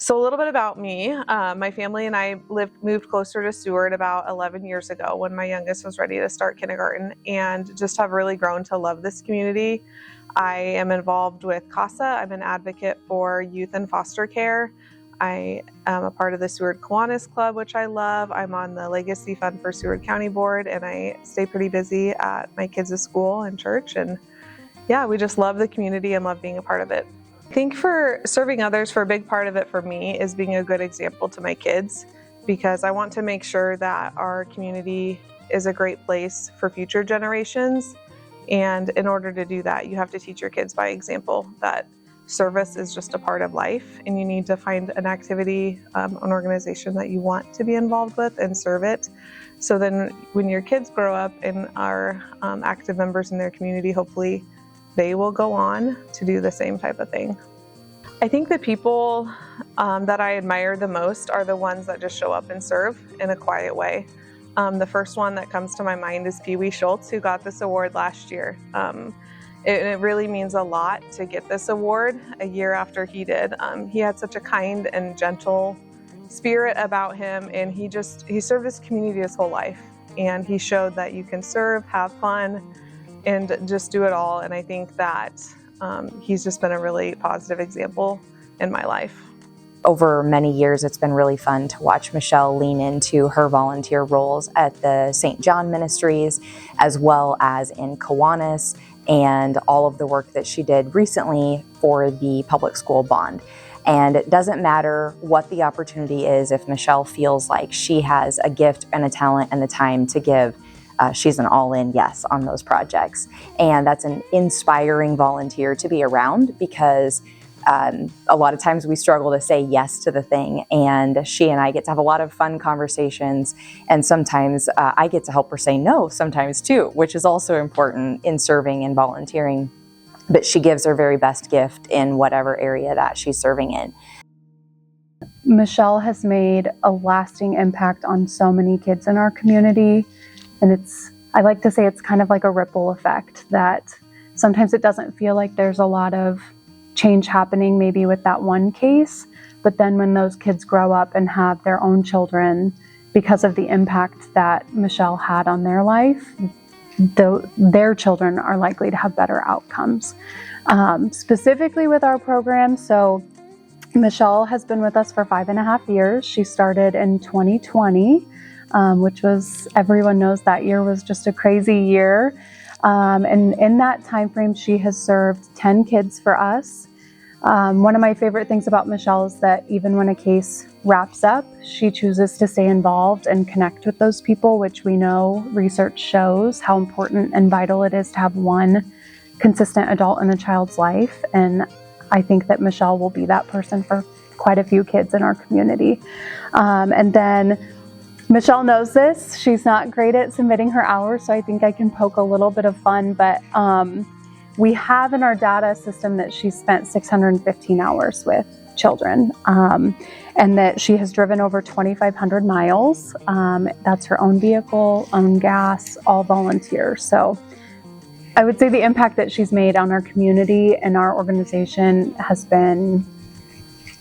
So a little bit about me. My family and I moved closer to Seward about 11 years ago when my youngest was ready to start kindergarten, and just have really grown to love this community. I am involved with CASA. I'm an advocate for youth and foster care. I am a part of the Seward Kiwanis Club, which I love. I'm on the Legacy Fund for Seward County Board, and I stay pretty busy at my kids' school and church. And yeah, we just love the community and love being a part of it. I think for serving others, for a big part of it for me is being a good example to my kids, because I want to make sure that our community is a great place for future generations. And in order to do that, you have to teach your kids by example that service is just a part of life, and you need to find an activity, an organization that you want to be involved with and serve it. So then when your kids grow up and are active members in their community, hopefully they will go on to do the same type of thing. I think the people that I admire the most are the ones that just show up and serve in a quiet way. The first one that comes to my mind is Pee Wee Schultz, who got this award last year. It really means a lot to get this award a year after he did. He had such a kind and gentle spirit about him, and he served his community his whole life. And he showed that you can serve, have fun, and just do it all. And I think that he's just been a really positive example in my life. Over many years, it's been really fun to watch Michelle lean into her volunteer roles at the St. John Ministries, as well as in Kiwanis, and all of the work that she did recently for the public school bond. And it doesn't matter what the opportunity is, if Michelle feels like she has a gift and a talent and the time to give, she's an all-in yes on those projects. And that's an inspiring volunteer to be around, because a lot of times we struggle to say yes to the thing, and she and I get to have a lot of fun conversations, and sometimes I get to help her say no sometimes too, which is also important in serving and volunteering. But she gives her very best gift in whatever area that she's serving in. Michelle has made a lasting impact on so many kids in our community. And I like to say it's kind of like a ripple effect, that sometimes it doesn't feel like there's a lot of change happening maybe with that one case, but then when those kids grow up and have their own children, because of the impact that Michelle had on their life, their children are likely to have better outcomes. Specifically with our program, so Michelle has been with us for 5.5 years. She started in 2020. Which was, everyone knows that year was just a crazy year. And in that time frame, she has served 10 kids for us. One of my favorite things about Michelle is that even when a case wraps up, she chooses to stay involved and connect with those people, which we know research shows how important and vital it is to have one consistent adult in a child's life. And I think that Michelle will be that person for quite a few kids in our community. And then Michelle knows this. She's not great at submitting her hours, so I think I can poke a little bit of fun, but we have in our data system that she spent 615 hours with children, and that she has driven over 2,500 miles. That's her own vehicle, own gas, all volunteer. So I would say the impact that she's made on our community and our organization has been,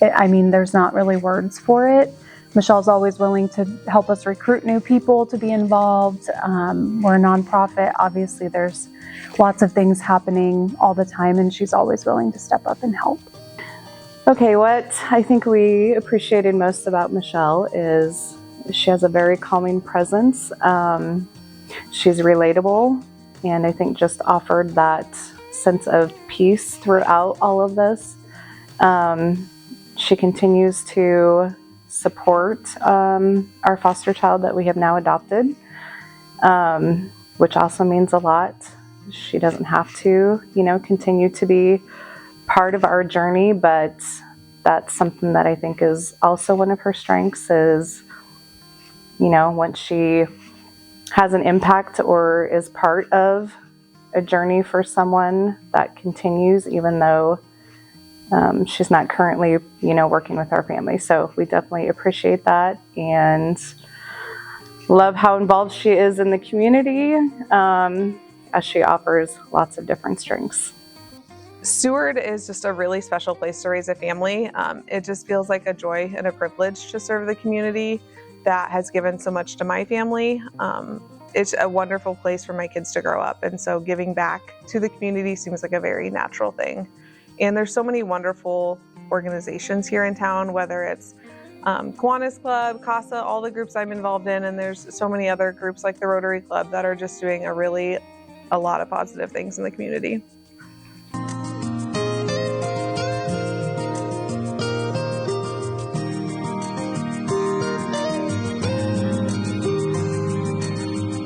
I mean, there's not really words for it. Michelle's always willing to help us recruit new people to be involved. We're a nonprofit. Obviously, there's lots of things happening all the time, and she's always willing to step up and help. Okay, what I think we appreciated most about Michelle is she has a very calming presence. She's relatable, and I think just offered that sense of peace throughout all of this. She continues to support our foster child that we have now adopted, which also means a lot. She doesn't have to, continue to be part of our journey, but that's something that I think is also one of her strengths is, once she has an impact or is part of a journey for someone, that continues even though she's not currently, working with our family. So we definitely appreciate that and love how involved she is in the community, as she offers lots of different strengths. Seward is just a really special place to raise a family. It just feels like a joy and a privilege to serve the community that has given so much to my family. It's a wonderful place for my kids to grow up, and so giving back to the community seems like a very natural thing. And there's so many wonderful organizations here in town, whether it's Kiwanis Club, CASA, all the groups I'm involved in, and there's so many other groups like the Rotary Club that are just doing a lot of positive things in the community.